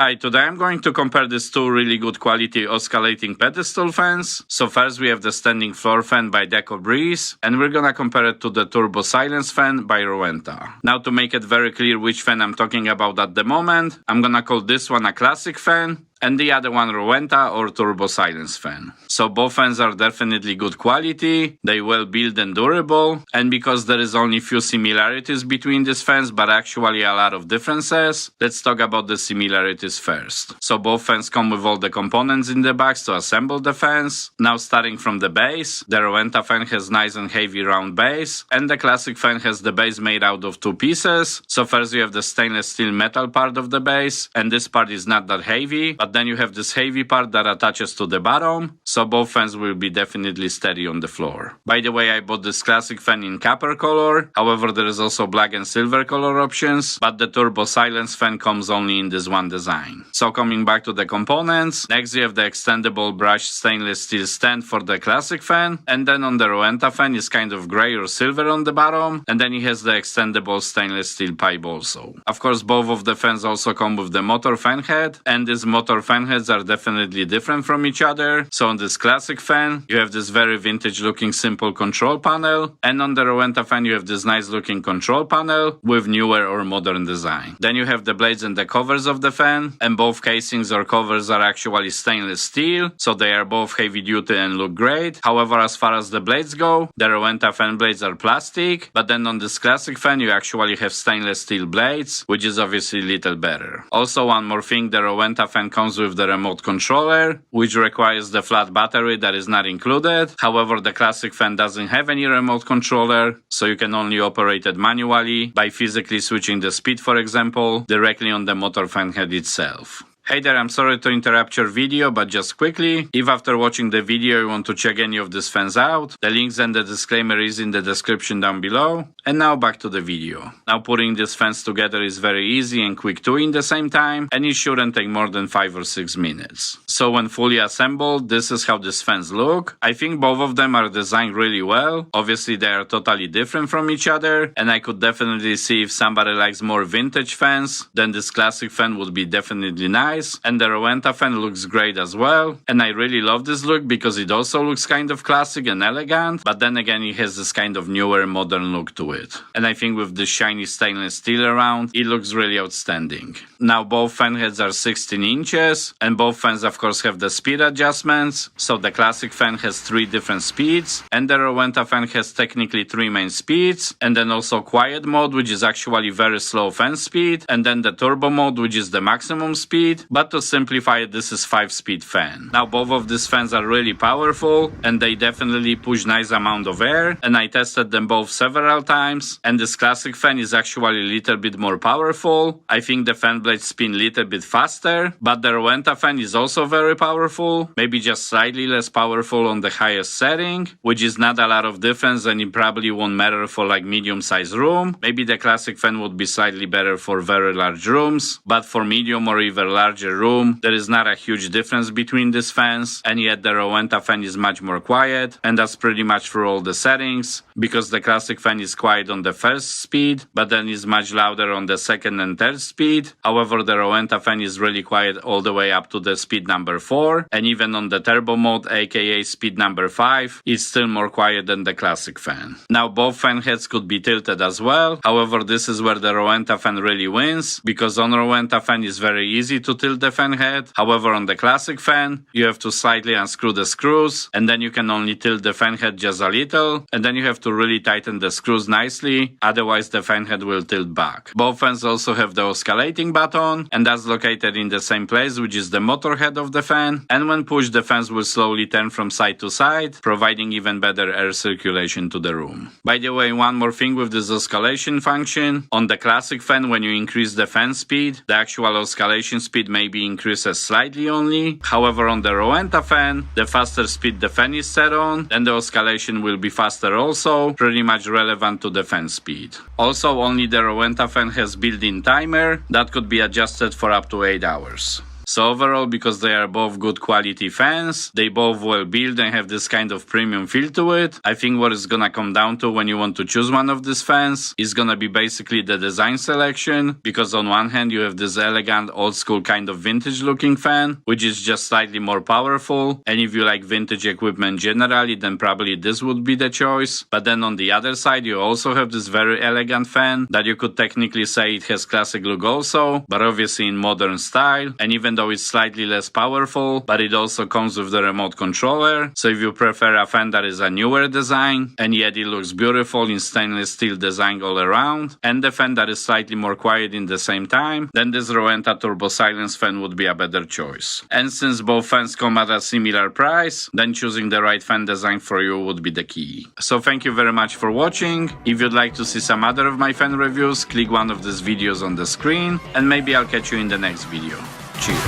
Hi, today I'm going to compare these two really good quality oscillating pedestal fans. So first we have the standing floor fan by Deco Breeze, and we're gonna compare it to the turbo silence fan by Rowenta. Now to make it very clear which fan I'm talking about at the moment, I'm gonna call this one a classic fan, and the other one Rowenta or turbo silence fan. So both fans are definitely good quality, they well built and durable, and because there is only few similarities between these fans but actually a lot of differences, let's talk about the similarities first. So both fans come with all the components in the box to assemble the fans. Now starting from the base, the Rowenta fan has nice and heavy round base, and the classic fan has the base made out of two pieces. So first you have the stainless steel metal part of the base, and this part is not that heavy, but then you have this heavy part that attaches to the bottom, so both fans will be definitely steady on the floor. By the way, I bought this classic fan in copper color, however there is also black and silver color options, but the turbo silence fan comes only in this one design. So coming back to the components, next you have the extendable brushed stainless steel stand for the classic fan, and then on the Rowenta fan is kind of grey or silver on the bottom, and then it has the extendable stainless steel pipe also. Of course both of the fans also come with the motor fan head, and this motor fan heads are definitely different from each other. So on this classic fan you have this very vintage looking simple control panel, and on the Rowenta fan you have this nice looking control panel with newer or modern design. Then you have the blades and the covers of the fan, and both casings or covers are actually stainless steel, so they are both heavy duty and look great. However, as far as the blades go, the Rowenta fan blades are plastic, but then on this classic fan you actually have stainless steel blades, which is obviously a little better. Also one more thing, the Rowenta fan comes with the remote controller, which requires the flat battery that is not included. However, the classic fan doesn't have any remote controller, so you can only operate it manually by physically switching the speed, for example, directly on the motor fan head itself. Hey there, I'm sorry to interrupt your video, but just quickly, if after watching the video you want to check any of these fans out, the links and the disclaimer is in the description down below. And now back to the video. Now putting these fans together is very easy and quick too in the same time, and it shouldn't take more than 5 or 6 minutes. So when fully assembled, this is how these fans look. I think both of them are designed really well. Obviously they are totally different from each other, and I could definitely see if somebody likes more vintage fans, then this classic fan would be definitely nice. And the Rowenta fan looks great as well, and I really love this look because it also looks kind of classic and elegant, but then again it has this kind of newer modern look to it. And I think with this shiny stainless steel around, it looks really outstanding. Now both fan heads are 16 inches, and both fans of course have the speed adjustments. So the classic fan has 3 different speeds, and the Rowenta fan has technically 3 main speeds, and then also quiet mode, which is actually very slow fan speed, and then the turbo mode, which is the maximum speed. But to simplify it, this is 5-speed fan. Now both of these fans are really powerful, and they definitely push nice amount of air, and I tested them both several times, and this classic fan is actually a little bit more powerful. I think the fan blades spin a little bit faster, but the Rowenta fan is also very powerful, maybe just slightly less powerful on the highest setting, which is not a lot of difference, and it probably won't matter for like medium-sized room. Maybe the classic fan would be slightly better for very large rooms, but for medium or even larger room, there is not a huge difference between these fans, and yet the Rowenta fan is much more quiet, and that's pretty much for all the settings, because the classic fan is quiet on the first speed, but then is much louder on the second and third speed. However, the Rowenta fan is really quiet all the way up to the speed number 4, and even on the turbo mode, aka speed number 5, it's still more quiet than the classic fan. Now both fan heads could be tilted as well, however this is where the Rowenta fan really wins, because on Rowenta fan is very easy to tilt the fan head. However, on the classic fan, you have to slightly unscrew the screws, and then you can only tilt the fan head just a little, and then you have to really tighten the screws nicely, otherwise the fan head will tilt back. Both fans also have the oscillating button, and that's located in the same place, which is the motor head of the fan, and when pushed the fans will slowly turn from side to side, providing even better air circulation to the room. By the way, one more thing with this oscillation function, on the classic fan when you increase the fan speed, the actual oscillation speed maybe increases slightly only. However, on the Rowenta fan, the faster speed the fan is set on, then the oscillation will be faster also, pretty much relevant to the fan speed. Also, only the Rowenta fan has built-in timer that could be adjusted for up to 8 hours. So overall, because they are both good quality fans, they both well built and have this kind of premium feel to it, I think what it's gonna come down to when you want to choose one of these fans is gonna be basically the design selection, because on one hand you have this elegant old school kind of vintage looking fan, which is just slightly more powerful, and if you like vintage equipment generally, then probably this would be the choice. But then on the other side you also have this very elegant fan that you could technically say it has classic look also, but obviously in modern style, and even though it's slightly less powerful, but it also comes with the remote controller. So if you prefer a fan that is a newer design and yet it looks beautiful in stainless steel design all around, and the fan that is slightly more quiet in the same time, then this Rowenta Turbo Silence fan would be a better choice. And since both fans come at a similar price, then choosing the right fan design for you would be the key. So thank you very much for watching. If you'd like to see some other of my fan reviews, click one of these videos on the screen, and maybe I'll catch you in the next video. Cheers!